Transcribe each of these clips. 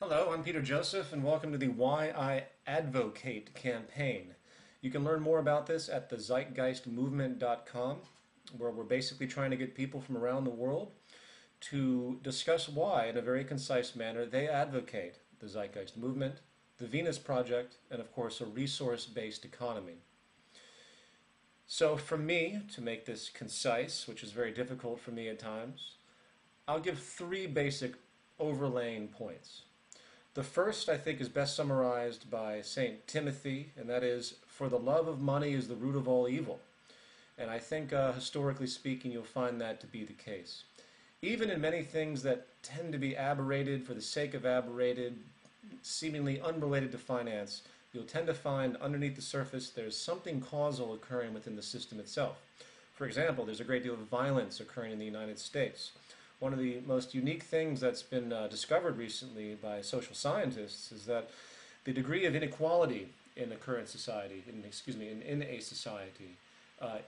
Hello, I'm Peter Joseph, and welcome to the Why I Advocate campaign. You can learn more about this at the zeitgeistmovement.com, where we're basically trying to get people from around the world to discuss why, in a very concise manner, they advocate the Zeitgeist Movement, the Venus Project, and of course a resource-based economy. So for me, to make this concise, which is very difficult for me at times, I'll give three basic overlaying points. The first, I think, is best summarized by St. Timothy, and that is, for the love of money is the root of all evil. And I think, historically speaking, you'll find that to be the case. Even in many things that tend to be aberrated for the sake of aberrated, seemingly unrelated to finance, you'll tend to find underneath the surface there's something causal occurring within the system itself. For example, there's a great deal of violence occurring in the United States. One of the most unique things that's been discovered recently by social scientists is that the degree of inequality in a current society, in a society,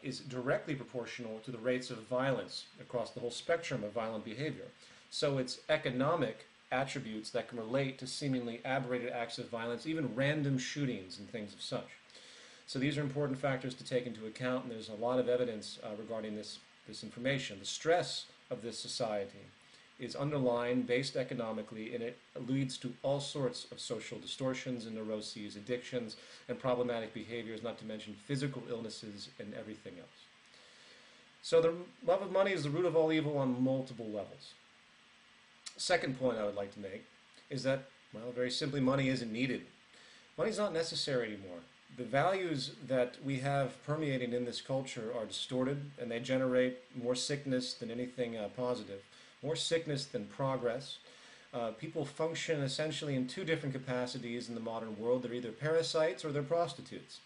is directly proportional to the rates of violence across the whole spectrum of violent behavior. So it's economic attributes that can relate to seemingly aberrated acts of violence, even random shootings and things of such. So these are important factors to take into account, and there's a lot of evidence regarding this information. The stress of this society is underlined, based economically, and it leads to all sorts of social distortions and neuroses, addictions, and problematic behaviors, not to mention physical illnesses and everything else. So the love of money is the root of all evil on multiple levels. Second point I would like to make is that, well, very simply, money isn't needed. Money's not necessary anymore. The values that we have permeating in this culture are distorted, and they generate more sickness than anything positive, more sickness than progress. People function essentially in two different capacities in the modern world. They're either parasites or they're prostitutes.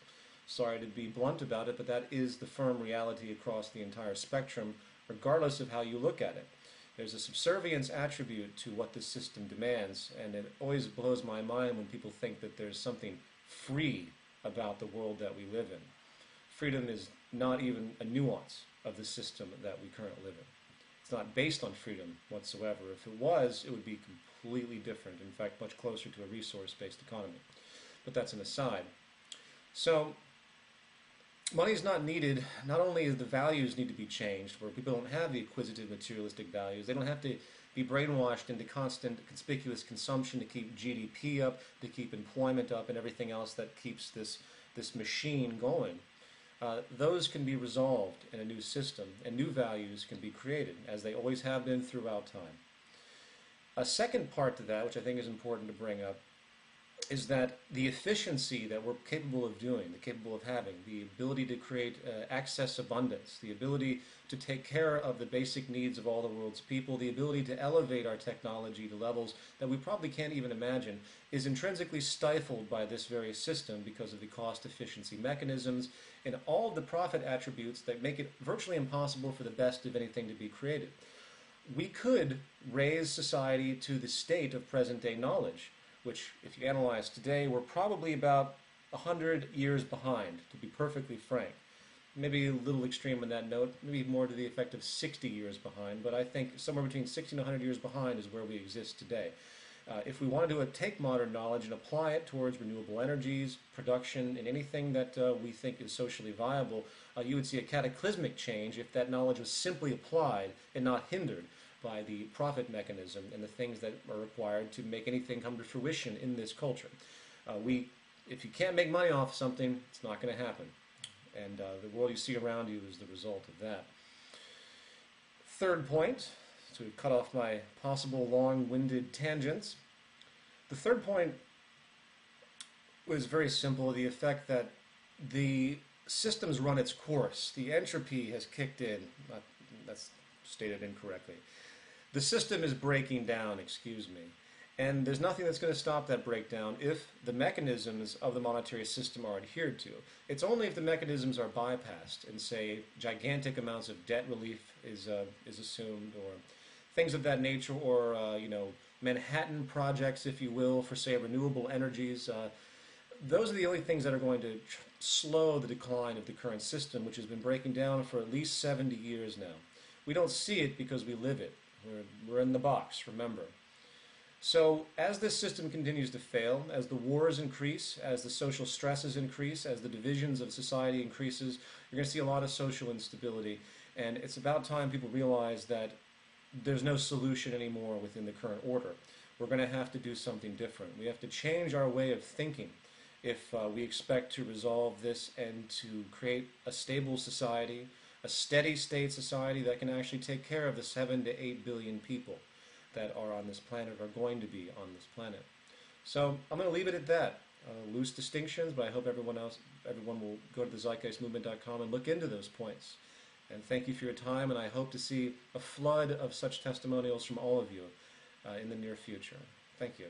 Sorry to be blunt about it, but that is the firm reality across the entire spectrum, regardless of how you look at it. There's a subservience attribute to what this system demands, and it always blows my mind when people think that there's something free about the world that we live in. Freedom is not even a nuance of the system that we currently live in. It's not based on freedom whatsoever. If it was, it would be completely different, in fact much closer to a resource-based economy. But that's an aside. So money is not needed. Not only do the values need to be changed, where people don't have the acquisitive materialistic values, they don't have to be brainwashed into constant conspicuous consumption to keep GDP up, to keep employment up, and everything else that keeps this machine going. Those can be resolved in a new system, and new values can be created, as they always have been throughout time. A second part to that, which I think is important to bring up, is that the efficiency that we're capable of doing, capable of having, the ability to create access abundance, the ability to take care of the basic needs of all the world's people, the ability to elevate our technology to levels that we probably can't even imagine, is intrinsically stifled by this very system because of the cost efficiency mechanisms and all of the profit attributes that make it virtually impossible for the best of anything to be created. We could raise society to the state of present-day knowledge, which, if you analyze today, we're probably about 100 years behind, to be perfectly frank. Maybe a little extreme on that note, maybe more to the effect of 60 years behind, but I think somewhere between 60 and 100 years behind is where we exist today. If we wanted to take modern knowledge and apply it towards renewable energies, production, and anything that we think is socially viable, you would see a cataclysmic change if that knowledge was simply applied and not hindered by the profit mechanism and the things that are required to make anything come to fruition in this culture. If you can't make money off something, it's not going to happen. And the world you see around you is the result of that. Third point, to cut off my possible long-winded tangents, the third point was very simple, the effect that the system's run its course. The entropy has kicked in. That's stated incorrectly. The system is breaking down, excuse me, and there's nothing that's going to stop that breakdown if the mechanisms of the monetary system are adhered to. It's only if the mechanisms are bypassed and, say, gigantic amounts of debt relief is assumed, or things of that nature, or Manhattan projects, if you will, for, say, renewable energies. Those are the only things that are going to slow the decline of the current system, which has been breaking down for at least 70 years now. We don't see it because we live it. We're in the box, remember. So as this system continues to fail, as the wars increase, as the social stresses increase, as the divisions of society increases, you're going to see a lot of social instability. And it's about time people realize that there's no solution anymore within the current order. We're going to have to do something different. We have to change our way of thinking if we expect to resolve this and to create a stable society, a steady state society that can actually take care of the 7 to 8 billion people that are on this planet, are going to be on this planet. So I'm going to leave it at that. Loose distinctions, but I hope everyone will go to the zeitgeistmovement.com and look into those points. And thank you for your time, and I hope to see a flood of such testimonials from all of you in the near future. Thank you.